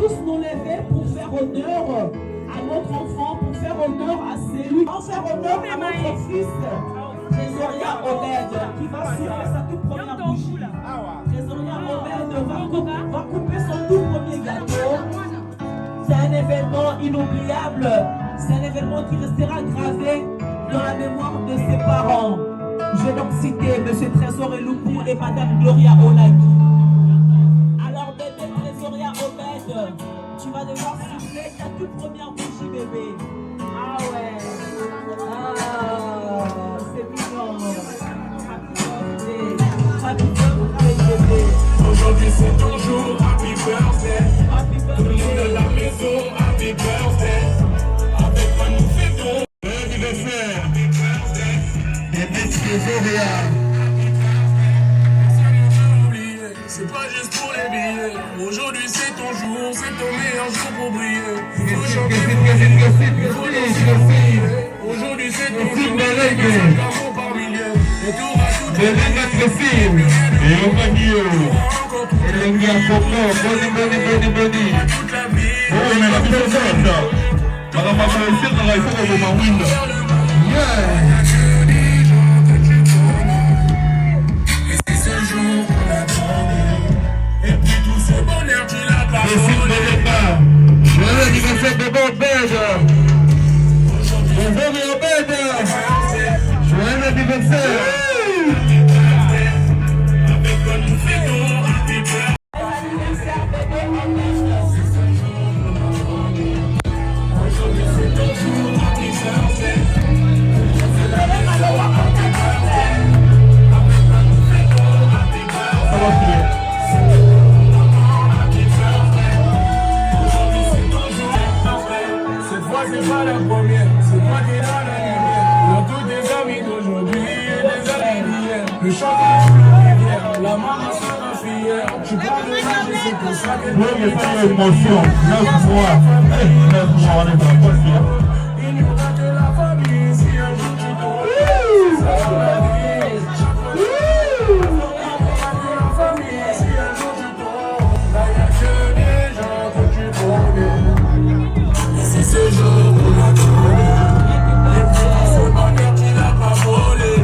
tous nous lever pour faire honneur à notre enfant, pour faire honneur à celui, pour faire honneur à notre fils, Trésoria Obed, qui va souffrir sa toute première bougie. Trésoria Obed va couper son tout premier gâteau. C'est un événement inoubliable. C'est un événement qui restera gravé dans la mémoire de ses parents. Je vais donc citer M. Trésor Eloupou et Mme Gloria Olaki. Alors bébé Trésoria Obed, tu vas devoir souffler ta toute première bougie bébé. Ah ouais. Ah, c'est mignon. Happy birthday bébé. Aujourd'hui c'est ton jour, happy birthday. Tout le monde de la maison, happy birthday. Avec moi nous fêtons l'anniversaire. Bébé Trésoria. C'est pas juste pour les billets. Aujourd'hui c'est ton jour, c'est ton meilleur jour pour briller. Aujourd'hui c'est ton jour, l'amour par milliers. Et tout va tout de suite. Et on va dire. Et les gars sont forts, boni. Oh, mais la vie c'est ça. Madame ma soeur, il faut qu'on vous win. Yeah. Et c'est ce jour qu'on attendait. Et puis tout ce bonheur tu l'as pas volé. Joyeux anniversaire de mon père. Bonjour mon père. Joyeux anniversaire. Avec quoi nous fêtons happy birthday. Aujourd'hui c'est ton jour, happy birthday. Ça va filer. Cette fois c'est pas la première, c'est toi qui es dans la lumière. Dans tous tes amis d'aujourd'hui et des amis d'hier. Le chanteur sur la rivière, la maman sera fière. Tu parles de ça, je sais que ça fait oui, mais pas l'émotion. 9 mois. 9 mois, on est dans le poste. il n'y aura que la famille si un jour tu tombes. C'est ça la vie. Il n'y aura que la famille si un jour tu tombes. Là il n'y a que des gens que tu connais. Et c'est ce jour qu'on attendait. Et puis ce bonheur tu n'as pas volé.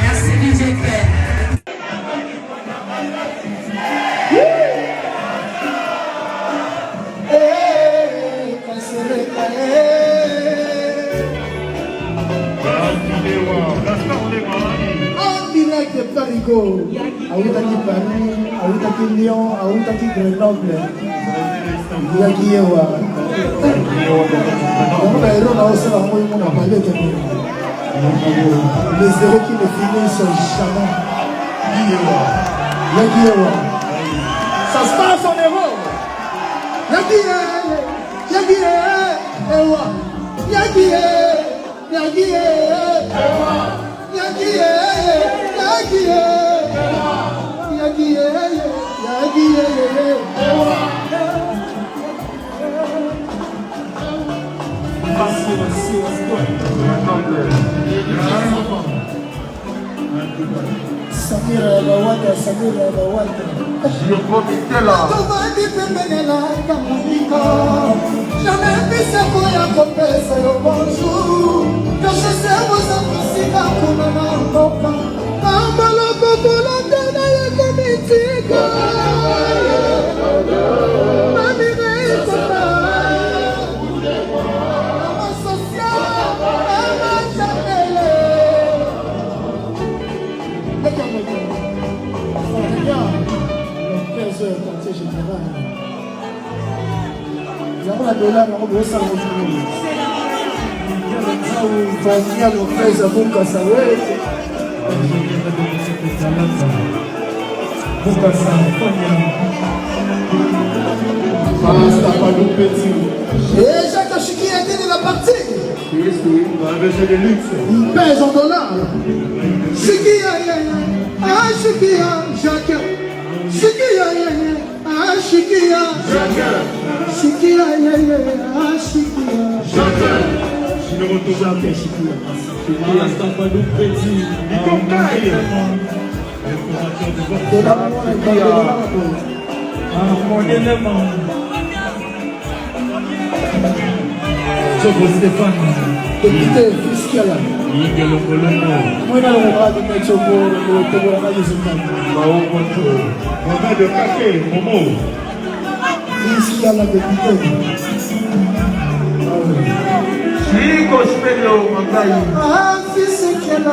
Merci DJ Ken. En direct de Parigo, Aoutaki Paris, Aoutaki Lyon, Aoutaki Grenoble. Yaki Yewa. On va aller dans le salon, on va parler de nous. Les zéros qui ne finissent jamais. Yaki Yewa. Ça se passe en héros. Yaki Yewa. Yaki Samira Bawata. Je profite là. Tovandi pembenela kamunika. Jamais pisa koya kopesa yo bonjour. Quand je sais vous appréciez kuna na mboka. Ambalo kokola tena ya komitika. Mami reisata. Ama social, ama chapele. Quartier général. Il y a un dollar, on va s'en retrouver. Famille Lopez à Bukasawe. Et Jacques Chiki a été de la partie. Oui, on va investir des luxe. Il pèse en dollars. Chiki, ah Chiki, Jacques. Chikia, ah Chikia, Shikia, Shikia. Député fiscal. Moi, je ne pas de mettre au bord de fiscal député. Ah, fiscal.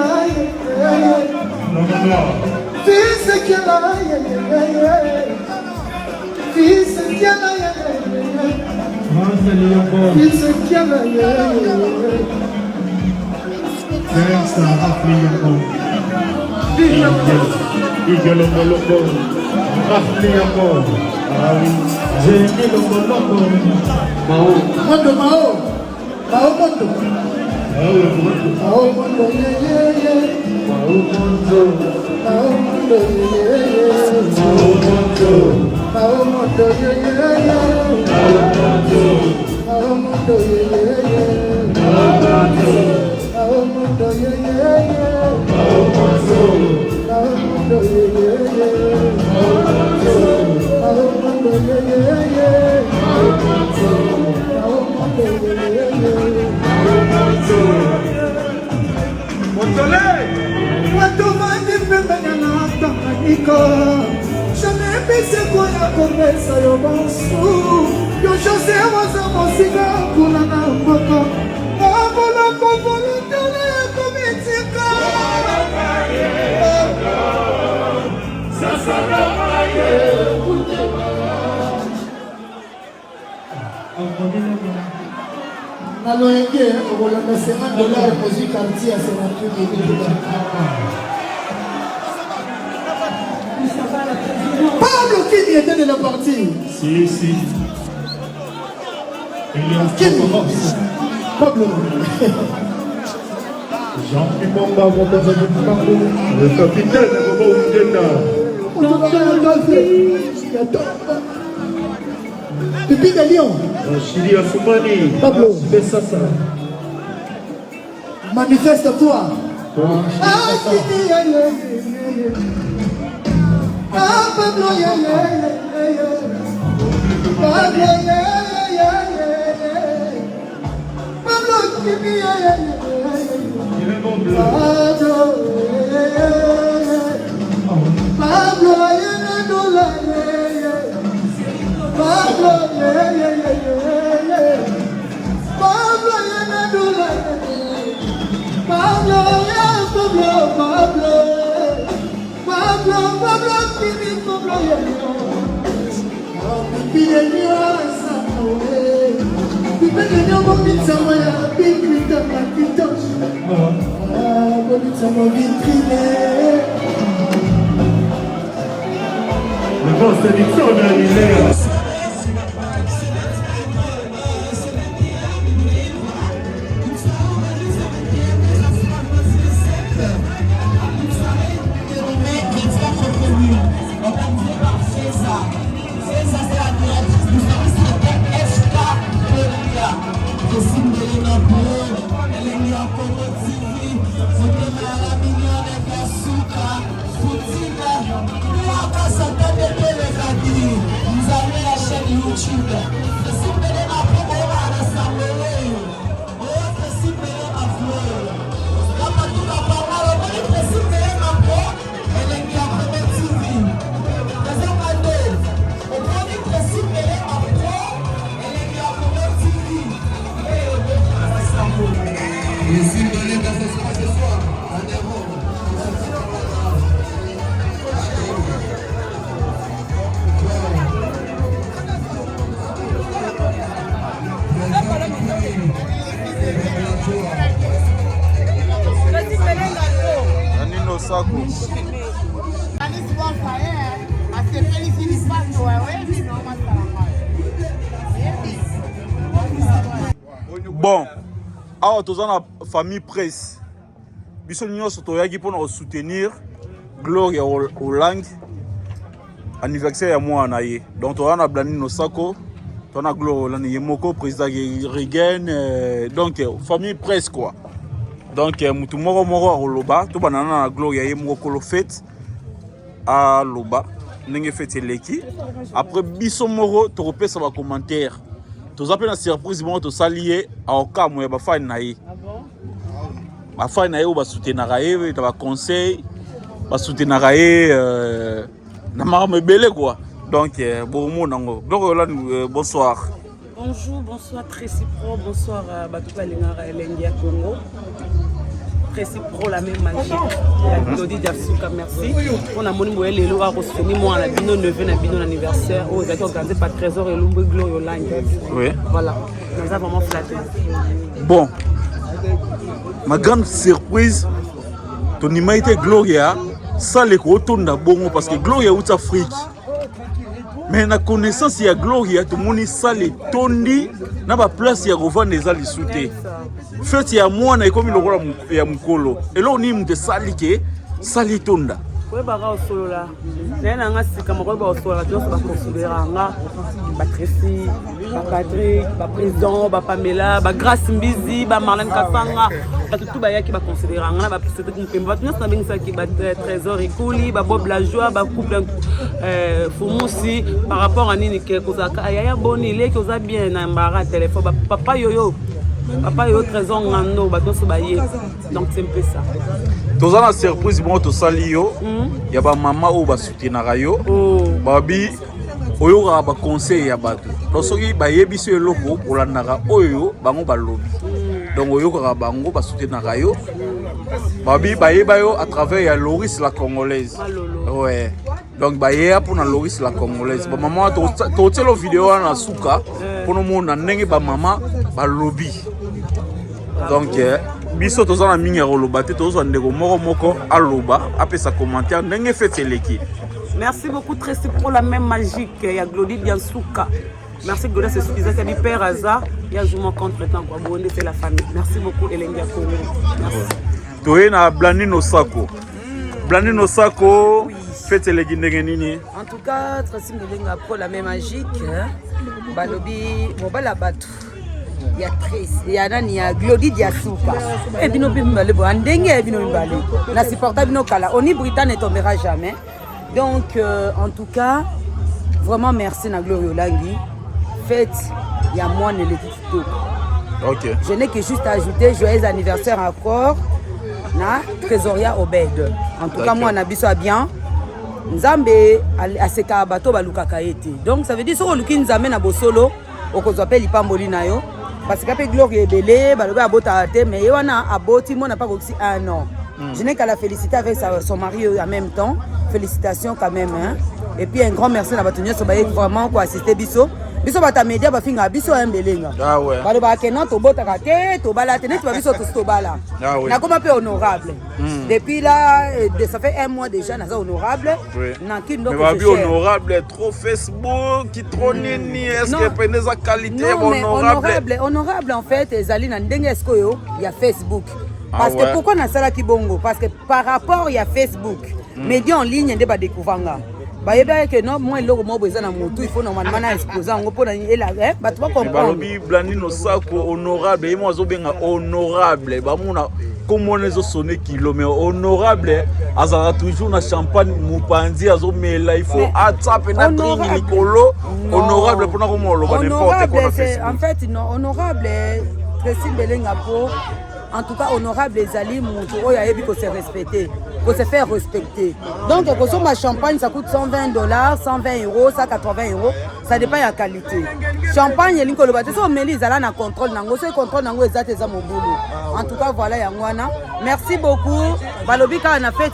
Pablo qui était de la partie. Si. Pablo. Jean-Philippe Bomba, le capitaine, Pipi de Lyon. Chili Assoumani, Pablo. Bessassa. Manifeste-toi. Pablo, Le boss de Nixon, il est... Bon, alors tous la famille presse. Biso nyonso toyaki pour soutenir Gloria Hollande. anniversaire ya moi na ye. Donc on a blani no sako, on a glo la ni moko président Rigen donc famille presque quoi. Donc mutu moko loba to banana na glo ya ye moko lo fête à loba ndenge fête leki. Après biso moko to repesa ba commentaire. To zape na surprise bon to salier a okamu ya ba fan na ye. Ba fan na ye o ba soutenir ye, ta ba conseil, ba soutenir ye na marame belé quoi. Donc bon nango. Donc là bonsoir. Bonjour, bonsoir Tracy Pro, bonsoir Batouba Lengara Elengia Congo. Tracy Pro la même magie. La Glody Diafsuka, merci. On a mon numéro Lelo à Rosfeni, moi la bino neveu na bino anniversaire. Oh, j'ai organisé par Trésor et Lumbe Glo Yolang. Oui. Voilà. Nous avons vraiment flatté. Bon. Ma grande surprise, ton image Gloria, ça les retourne bon parce que Gloria est Afrique. Mais la connaissance il y a Gloria, tout le monde sale tondi, na ba place ya revendre les ali souté. Fait il y a moi na comme le roi ya mukolo. Et là on dit de sali ke sali tonda. Oui, bah au solo là. Là on a c'est comme on va au solo là, tu vas considérer nga ba Tracy, ba Patrick, ba président, ba Pamela, ba Grace Mbizi, ba Marlène Kasanga, ba tout ba ya qui ba considérer nga ba c'était comme pemba. Tu sais bien ça qui ba Trésor et Kouli, ba Bob la joie, ba couple Fumusi par rapport à nini ke kozaka ayaya boni le koza bien na mbara téléphone papa yoyo. Papa yoyo Trésor ngando ba to so ba ye. Donc c'est un peu ça. Toza na surprise bon to sali yo. Ya ba mama o ba soutenir yo. Babi oyo ka ba conseil ya bato. Donc soki ba yebiso eloko olandaka oyo bango ba lobby. Donc oyo ka bango ba soutenir yo. Babi ba yeba yo à travers ya Loris la congolaise. Ouais. Donc ba yeba pour na Loris la congolaise. Ba maman to telo vidéo na suka pour no mona ndenge ba mama ba lobby. Donc biso toza na mingi ya koloba te toza ndeko moko aloba apesa commentaire ndenge fete leki. Merci beaucoup Tracy pour la même magique ya Glody Diafsuka. Merci Glody c'est suffisant c'est du père Aza il y a jour contre temps quoi bonne c'est la famille. Merci beaucoup Elengia Congo. Merci. Toye na blani no sako. Blani no sako fete leki ndenge nini? En tout cas Tracy Melenga pour la même magique balobi mobala batu. Il y a Tracy, il y a nani, il y a Glody Diafsuka. Et bino bimbale bo andenge bino bimbale. Na supportable bino kala. Oni Britann ne tombera jamais. Donc en tout cas vraiment merci na Glory Olangi. Fête il y a moi ne l'équipe. OK. Je n'ai que juste à ajouter joyeux anniversaire encore na Trésoria Obed. En tout cas moi na biso bien. Nzambe aseka bato balukaka ete. Donc ça veut dire so luki nzambe na bosolo okozwa lipamboli na yo. Parce que Glory est belé, balobi abota te mais wana aboti mo n'a pas aussi un an. Je n'ai qu'à la féliciter avec son mari en même temps. Félicitations quand même hein. Et puis un grand merci na batonyo so baye vraiment ko assister biso. Biso bata media ba finga biso embelenga. Ah ouais. Baloba ke non to bota ka te to bala te net ba biso to bala. Ah ouais. Na comme un peu honorable. Depuis là ça fait un mois déjà na honorable. Na ki ndo mais babi honorable trop Facebook qui trop nini est-ce que pendeza qualité honorable. Honorable en fait ezali na ndenge esko yo ya Facebook. Parce que pourquoi na sala ki bongo parce que par rapport ya Facebook média en ligne nde ba découvranga. Bah il que non moi eloko mo besoin na motu il faut normalement na exposer ngo pona ela ba tu vas comprendre. Balobi blani no sako honorable et moi zo benga honorable ba mona comment les sonner kilo mais honorable azara toujours na champagne mupandi azomela il faut attraper na drink likolo honorable pona ko mo loba n'importe quoi en fait non honorable Tracy Melenga po en tout cas honorable ezali mutu oyo ayebi ko se respecter. Faut se faire respecter. Donc, consommer champagne, ça coûte $120, 120 euros, 180 euros. Ça dépend de la qualité. Champagne, il y a un contrôle. En tout cas, voilà, merci beaucoup. Balobika, on a fait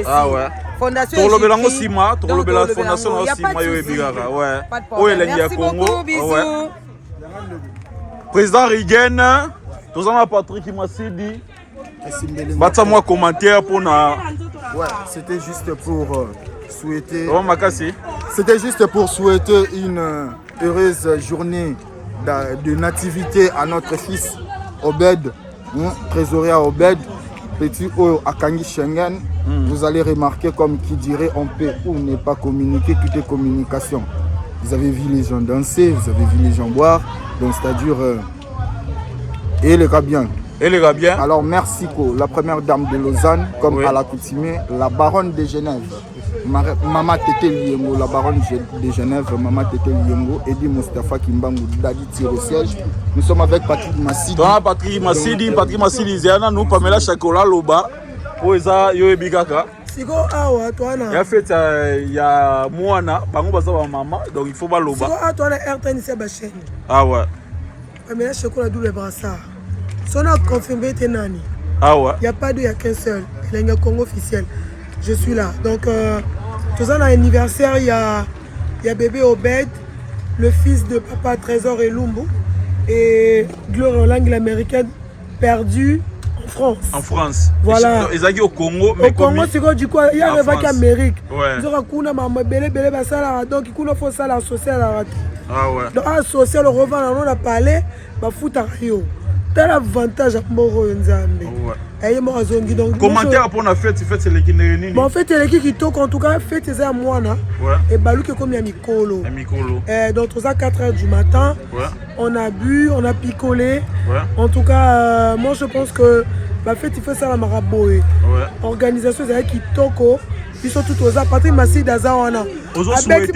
voilà, Fondation Tolobela Sima, Tolobela Fondation Sima yo ebigaka ouais. O elengi ya Congo. Ouais. Président Rigen, tozana Patrick Masidi. Batsa moi commentaire pour na. Ouais, c'était juste pour souhaiter. Oh Makasi. C'était juste pour souhaiter une heureuse journée de nativité à notre fils Obed, trésorier Obed, petit Oyo Akangi Schengen. Vous allez remarquer, comme qui dirait, on peut ou ne pas communiquer, tout est communication. Vous avez vu les gens danser, vous avez vu les gens boire, donc c'est-à-dire et les gars bien. Et les gars bien. Alors merci la première dame de Lausanne, comme à l'accoutumée, la baronne de Genève, Maman Tété Liengo, la baronne de Genève, Maman Tété Liengo, Edi Mustafa Kimbangu, Dadi tire au siège. Nous sommes avec Patrick Massidi. Patrick Massidi, Zéana, nous, Pamela Chakola, Loba, Poeza, Yoe Bigaka. Siko awa twana. Ya fait ya mwana, bango baza ba maman, donc il faut ba loba. Siko awa twana RTN c'est ba chaîne. Ah ouais. Pamela Chakola double brassard. Son a confirmé Tenani. Ah ouais. Il n'y a pas deux, il n'y a qu'un seul. Il y a un Congo officiel. Je suis là. Donc, tout ça, dans l'anniversaire, il y a bébé Obed, le fils de papa Trésor et Lumbu, et Gloire en langue américaine, perdu en France. En France. Voilà. Ils ont au Congo. Mais au Congo, c'est quoi du coup? Il y a un en Amérique. Ouais. Ils ont un maman, belé, donc il faut ça l'associer à la radio. Ah ouais. Donc, associer le revend, on a parlé, bah, fout à Rio. T'as l'avantage à Moro Nzambe. Commentaire pour la fête, c'est l'équipe de Bon, en fait, c'est l'équipe qui toque, en tout cas, fête c'est à moi. Et Balou qui est comme Mikolo. Donc, à 4h du matin, on a bu, on a picolé. En tout cas, moi je pense que la fête, il fait ça à la Maraboé. Organisation, c'est qui toque. Ils sont tous aux Patrick Massi Dazawana. Aux souhaité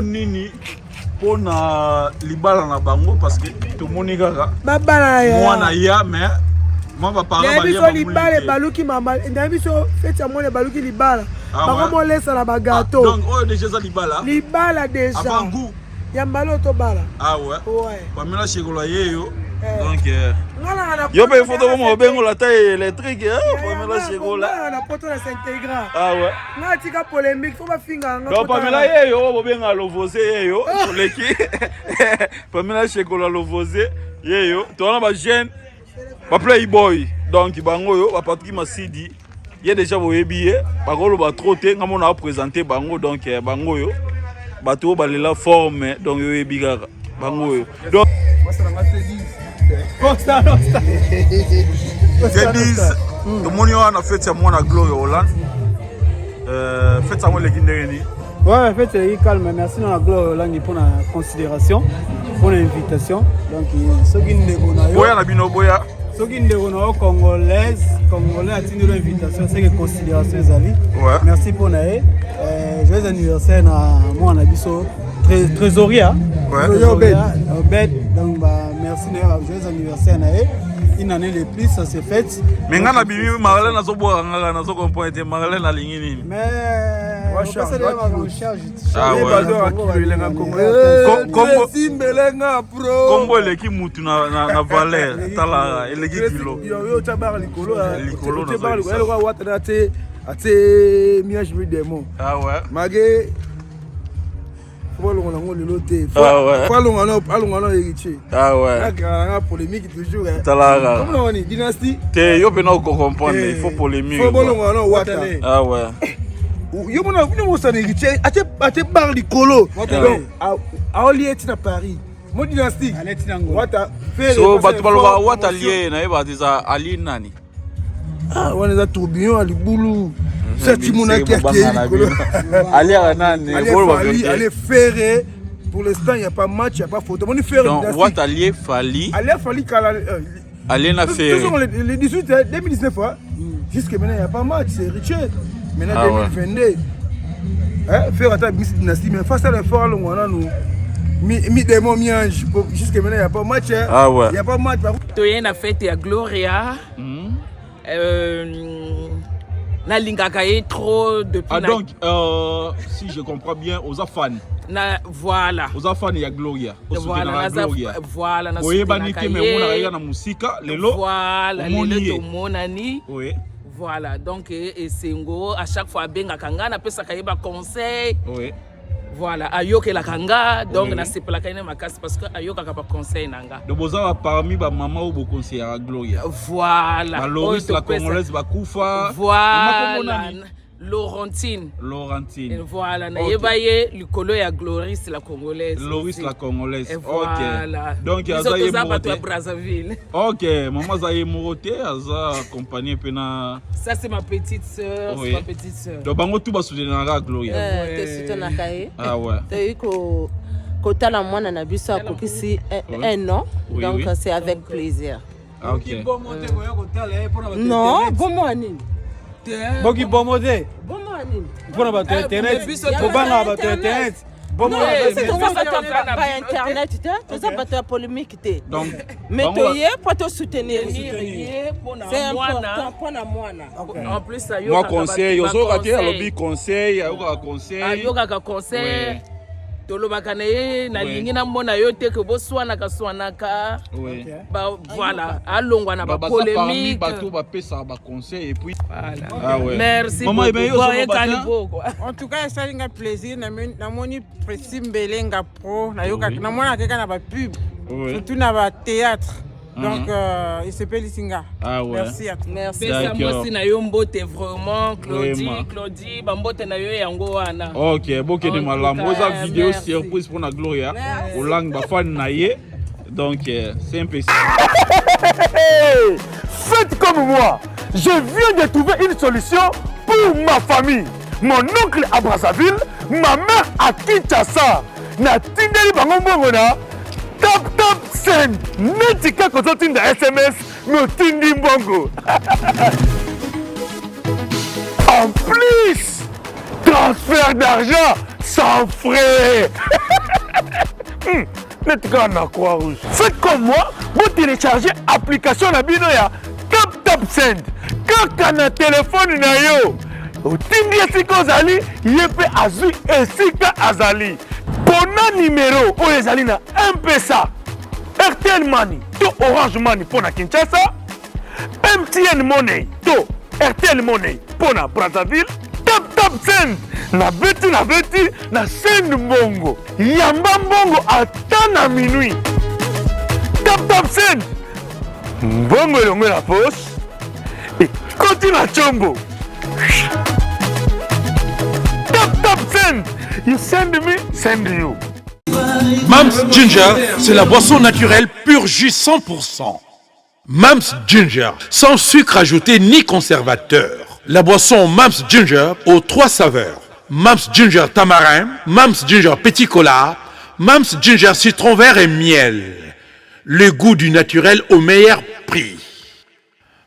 Nini. Pour na libala na bango parce que tout le monde est là. Moi na ya mais moi va parler ba ya libala baluki mama ndabi so fête ya moi baluki libala. Ba ko laisse la bagato. Donc oh déjà ça libala. Libala déjà. Avant goût. Ya mbalo to bala. Ah ouais. Ouais. Pamela Chakola yeyo. Donc yo be photo comme bengo la taille électrique Pamela Chakola. Na poto la s'intégra. Ah ouais. Na tika polémique faut pas finga. Donc Pamela yeyo bo benga lovose yeyo leki. Pamela Chakola lovose yeyo. Tona ba jeune ba playboy. Donc bango yo ba Patrick Massidi. Il y a déjà vos billets, ba ko lo ba trotter ngamo na présenter bango donc bango yo. Bato ba la forme donc yo ebigara. Bango yo. Donc le monde a fait sa mona Gloire Hollande. Faites ça moi les Guinéens. Ouais, en fait c'est calme. Merci dans la Gloire Hollande pour la considération, pour l'invitation. Donc ceux qui ne boya na bino boya. Ceux qui ne congolais a tenu l'invitation, c'est que considération ezali. Ouais. Merci pour nae. Joyeux anniversaire na moi na biso trésorier. Ouais. Obed. Donc merci joyeux anniversaire nae. Une année de plus, ça s'est fait. Mais ngana bibi Marlène azo boa ngana nazo comprendre te Marlène alingi nini. Mais on passe de la charge. Ah ouais. Combo eleki mutu na valeur tala eleki kilo. Yo tabar likolo. Likolo na tabar likolo wa watana te ate miage mi demo. Ah ouais. Mage Folongo lelo te. Folongo alongo héritier. Ah ouais. La polémique toujours. Tala. Comme on dit dynastie. Te yo pena ko comprendre, il faut polémique. Folongo no wata. Ah ouais. Yo mona no sa héritier ate bar likolo. Donc a olieti na Paris. Mo dynastie. Wata faire. So batu baloba wata lié na eba disa ali nani. Ah on est tourbillon à libulu. C'est Timona qui a likolo. Allez faire. Pour l'instant, il n'y a pas match, il n'y a pas photo. On fait donc, what allié Fali. Allié Fali, Allié n'a fait. Les 18, 2019, jusqu'à maintenant, il n'y a pas match, c'est Richard. Maintenant, 2022. Faire attaque Miss Dynastie, mais face à l'effort, on a nous. Jusqu'à maintenant, il n'y a pas match. Ah ouais. Il n'y a pas match. Tu as fait ta Gloria. Na lingakaye trop depuis. Ah donc si je comprends bien aux fans. Na voilà. Aux fans il y a Gloria. Voilà na oyebanike me mona ya na musika lelo. Voilà lelo to monani. Oui. Voilà donc et sengo à chaque fois benga kanga na pesa kayeba conseil. Oui. Voilà, ayoke la kanga donc na sepela kaine makasi parce que ayoka ka pa conseil nanga. Donc boza parmi ba maman ou bo conseiller à Gloria. Voilà. La Loris la congolaise ba kufa. Voilà. Laurentine. Laurentine. Et voilà, nayebaye likolo ya Gloris la congolaise. Gloris la congolaise. Et Ok. voilà. Donc Ils aza ont ye bateau à Brazzaville. Ok, maman za ye moroté aza accompagné pena. Ça c'est ma petite sœur, Oui. c'est ma petite sœur. Donc bango tout ba soutenir Gloria. Te soutenaka ye. Ah ouais. Toyi kotala mwana na biso akokisi un an. Oui, Donc oui. c'est avec plaisir. Ah, ok. Non, bomo anini. Boki bomo te. Bomo anini. Mpona bato ya internet. Kobanga bato ya internet. Bomo ba internet te. Toza bato ya polémique te. Donc mais toye po to soutenir. C'est important mpona mwana. En plus ça moi conseil, yozo raté alobi conseil, ayoka conseil. Ayoka conseil. Tolobaka na ye nalingi namona yo te ke boswanaka swanaka. Voilà, alongwa na ba polémique. Bato ba pesa ba conseil et puis voilà. Ah ouais. Merci Maman beaucoup. En tout cas, ça a plaisir na moni Précis Mbelenga pro na yoka na mona keka na ba pub. Surtout na ba théâtre. Donc il s'appelle Lisinga. Ah ouais. Merci à tous. Merci. Moi si na yo mbote vraiment Claudie bambote na yo yango wana. OK, boke de malamu za vidéo surprise pour na Gloria. Olang ba fan na ye. Donc c'est un peu ça. Faites comme moi. Je viens de trouver une solution pour ma famille. Mon oncle à Brazzaville, ma mère à Kinshasa. Na tindeli bango mbongo na Tap send. Netika kozotinda SMS no tindi mbongo. En plus, transfert d'argent sans frais. Netika na Croix-Rouge. Faites comme moi, vous téléchargez l'application na bino ya Tap send. Kaka na téléphone na yo. Otindi esika ozali, yepe azui esika azali. Pona numéro oyo ezali na M-Pesa, RTL Money to Orange Money pona Kinshasa, MTN Money to RTL Money pona Brazzaville, Tap send na beti na send mbongo. Yamba mbongo ata na minuit. Tap send. Mbongo elongo na poche. Ekoti na chombo. Tap send. You send me, send you. Mams Ginger, c'est la boisson naturelle pur jus 100%. Mams Ginger, sans sucre ajouté ni conservateur. La boisson Mams Ginger aux 3 saveurs. Mams Ginger tamarin, Mams Ginger petit cola, Mams Ginger citron vert et miel. Le goût du naturel au meilleur prix.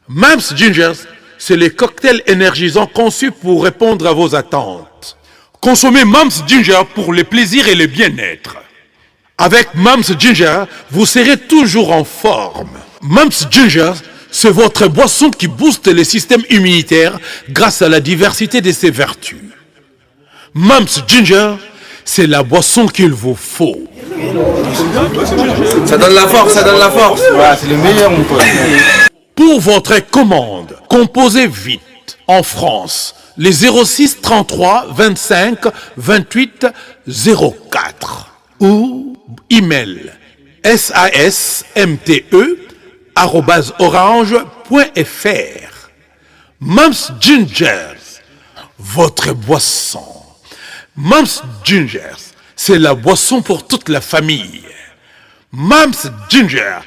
Mams Ginger, c'est les cocktails énergisants conçus pour répondre à vos attentes. Consommez Mams Ginger pour le plaisir et le bien-être. Avec Mams Ginger, vous serez toujours en forme. Mams Ginger, c'est votre boisson qui booste le système immunitaire grâce à la diversité de ses vertus. Mams Ginger, c'est la boisson qu'il vous faut. Ça donne la force, ça donne la force. Ouais, c'est le meilleur, mon pote. Pour votre commande, composez vite. En France, les 06 33 25 28 04 ou email sasmte@orange.fr. Mams Ginger, votre boisson. Mams Ginger, c'est la boisson pour toute la famille. Mams Ginger,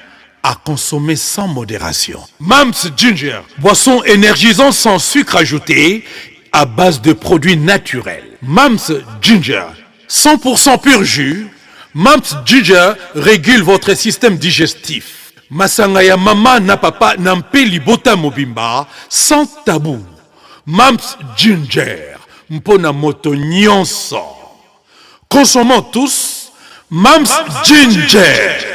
à consommer sans modération. Mams Ginger, boisson énergisante sans sucre ajouté, à base de produits naturels. Mams Ginger, 100% pur jus. Mams Ginger régule votre système digestif. Masanga ya mama na papa nampe libota mobimba sans tabou. Mams Ginger, mpona moto nyonso. Consommons tous Mams Ginger.